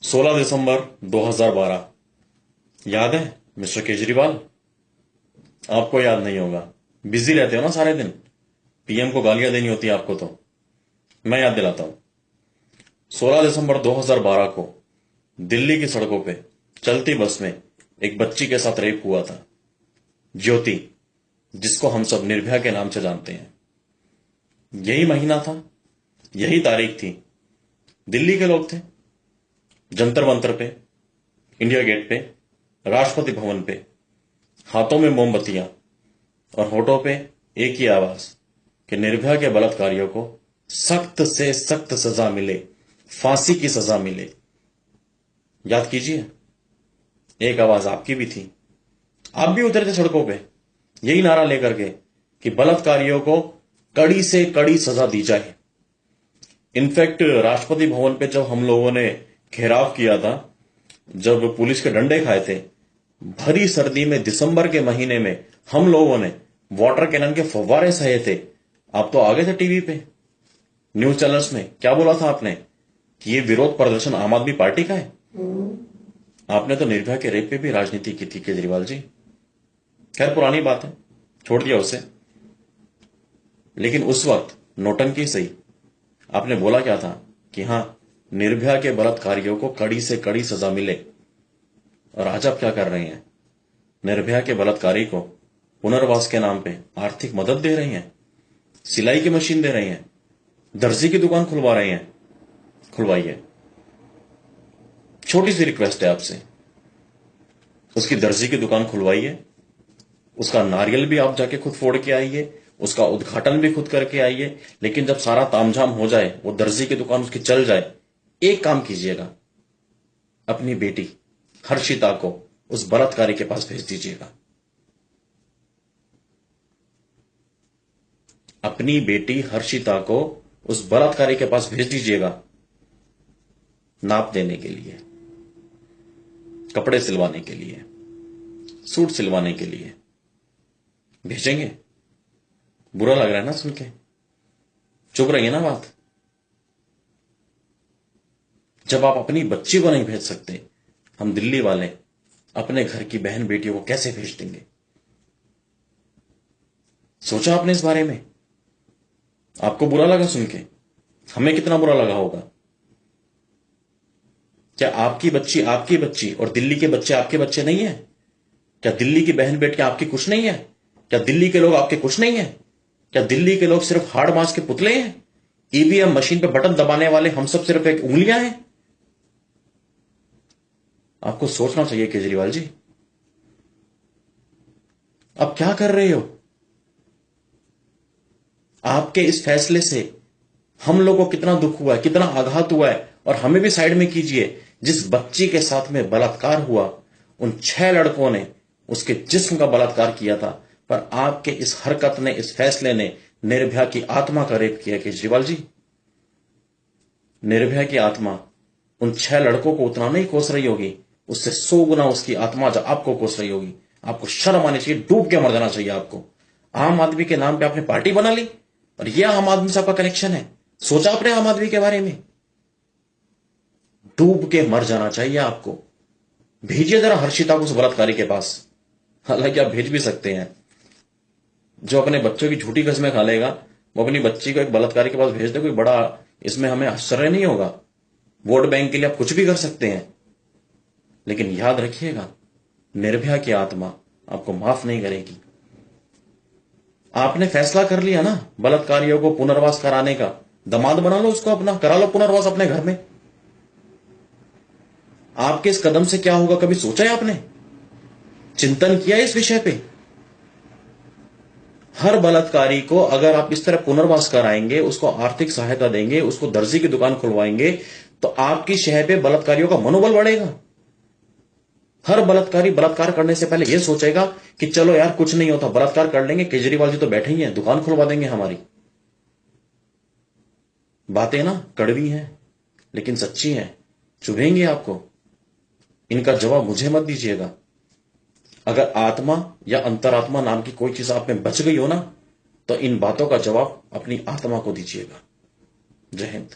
16 दिसंबर 2012। याद है मिस्टर केजरीवाल? आपको याद नहीं होगा, बिजी रहते हो ना सारे दिन। पीएम को गालियां देनी होती है आपको, तो मैं याद दिलाता हूं। 16 दिसंबर 2012 को दिल्ली की सड़कों पे चलती बस में एक बच्ची के साथ रेप हुआ था, ज्योति, जिसको हम सब निर्भया के नाम से जानते हैं। यही महीना था, यही तारीख थी। दिल्ली के लोग थे, जंतर मंतर पे, इंडिया गेट पे, राष्ट्रपति भवन पे, हाथों में मोमबत्तियां और होठों पे एक ही आवाज कि निर्भया के बलात्कारियों को सख्त से सख्त सजा मिले, फांसी की सजा मिले। याद कीजिए, एक आवाज आपकी भी थी। आप भी उतरे थे सड़कों पे यही नारा लेकर के कि बलात्कारियों को कड़ी से कड़ी सजा दी जाए। इनफैक्ट राष्ट्रपति भवन पे जब हम लोगों ने घेराव किया था, जब पुलिस के डंडे खाए थे, भरी सर्दी में दिसंबर के महीने में हम लोगों ने वाटर कैनन के फव्वारे सहे थे। आप तो आ गए थे टीवी पे, न्यूज चैनल्स में। क्या बोला था आपने कि ये विरोध प्रदर्शन आम आदमी पार्टी का है? आपने तो निर्भया के रेप पे भी राजनीति की थी केजरीवाल जी। खैर पुरानी बात है, छोड़ दिया उसे। लेकिन उस वक्त नोटंकी सही, आपने बोला क्या था कि हां, निर्भया के बलात्कारियों को कड़ी से कड़ी सजा मिले। और आज आप क्या कर रहे हैं? निर्भया के बलात्कारी को पुनर्वास के नाम पे आर्थिक मदद दे रही हैं, सिलाई की मशीन दे रही हैं, दर्जी की दुकान खुलवा रहे हैं। खुलवाइए, छोटी सी रिक्वेस्ट है आपसे, उसकी दर्जी की दुकान खुलवाइए, उसका नारियल भी आप जाके खुद फोड़ के आइए, उसका उद्घाटन भी खुद करके आइए। लेकिन जब सारा तामझाम हो जाए, वो दर्जी की दुकान उसकी चल जाए, एक काम कीजिएगा, अपनी बेटी हर्षिता को उस बलात्कारी के पास भेज दीजिएगा। अपनी बेटी हर्षिता को उस बलात्कारी के पास भेज दीजिएगा, नाप देने के लिए, कपड़े सिलवाने के लिए, सूट सिलवाने के लिए भेजेंगे। बुरा लग रहा है ना सुन के? चुप रहिए ना बात। जब आप अपनी बच्ची को नहीं भेज सकते, हम दिल्ली वाले अपने घर की बहन बेटियों को कैसे भेज देंगे? सोचा आपने इस बारे में? आपको बुरा लगा सुन के? हमें कितना बुरा लगा होगा। क्या आपकी बच्ची और दिल्ली के बच्चे आपके बच्चे नहीं है? क्या दिल्ली की बहन बेटियां आपकी कुछ नहीं है? क्या दिल्ली के लोग आपके कुछ नहीं है? क्या दिल्ली के लोग सिर्फ हाड़ मांस के पुतले हैं? ईवीएम मशीन पे बटन दबाने वाले हम सब सिर्फ एक उंगलियां हैं? आपको सोचना चाहिए केजरीवाल जी। आप क्या कर रहे हो? आपके इस फैसले से हम लोगों को कितना दुख हुआ है, कितना आघात हुआ है। और हमें भी साइड में कीजिए। जिस बच्ची के साथ में बलात्कार हुआ, उन 6 लड़कों ने उसके जिस्म का बलात्कार किया था, पर आपके इस हरकत ने, इस फैसले ने निर्भया की आत्मा का रेप किया केजरीवाल जी। निर्भया की आत्मा उन 6 लड़कों को उतना नहीं कोस रही होगी, उससे 100 गुना उसकी आत्मा जो आपको कोस रही होगी। आपको शर्म आनी चाहिए, डूब के मर जाना चाहिए आपको। आम आदमी के नाम पे आपने पार्टी बना ली, और यह आम आदमी से आपका कनेक्शन है। सोचा आपने आम आदमी के बारे में? डूब के मर जाना चाहिए आपको। भेजिए जरा हर्षिता को उस बलात्कारी के पास। हालांकि आप भेज भी सकते हैं। जो अपने बच्चों की झूठी कस्में खा लेगा, वो अपनी बच्ची को एक बलात्कारी के पास भेज दे, कोई बड़ा इसमें हमें आश्चर्य नहीं होगा। वोट बैंक के लिए आप कुछ भी कर सकते हैं। लेकिन याद रखिएगा, निर्भया की आत्मा आपको माफ नहीं करेगी। आपने फैसला कर लिया ना बलात्कारियों को पुनर्वास कराने का, दामाद बना लो उसको अपना, करा लो पुनर्वास अपने घर में। आपके इस कदम से क्या होगा, कभी सोचा है आपने? चिंतन किया इस विषय पे? हर बलात्कारी को अगर आप इस तरह पुनर्वास कराएंगे, उसको आर्थिक सहायता देंगे, उसको दर्जी की दुकान खुलवाएंगे, तो आपकी शहर पे बलात्कारियों का मनोबल बढ़ेगा। हर बलात्कारी बलात्कार करने से पहले यह सोचेगा कि चलो यार कुछ नहीं होता, बलात्कार कर लेंगे, केजरीवाल जी तो बैठे ही हैं, दुकान खुलवा देंगे हमारी। बातें ना कड़वी हैं, लेकिन सच्ची हैं, चुभेंगी आपको। इनका जवाब मुझे मत दीजिएगा। अगर आत्मा या अंतरात्मा नाम की कोई चीज आप में बच गई हो ना, तो इन बातों का जवाब अपनी आत्मा को दीजिएगा। जय हिंद।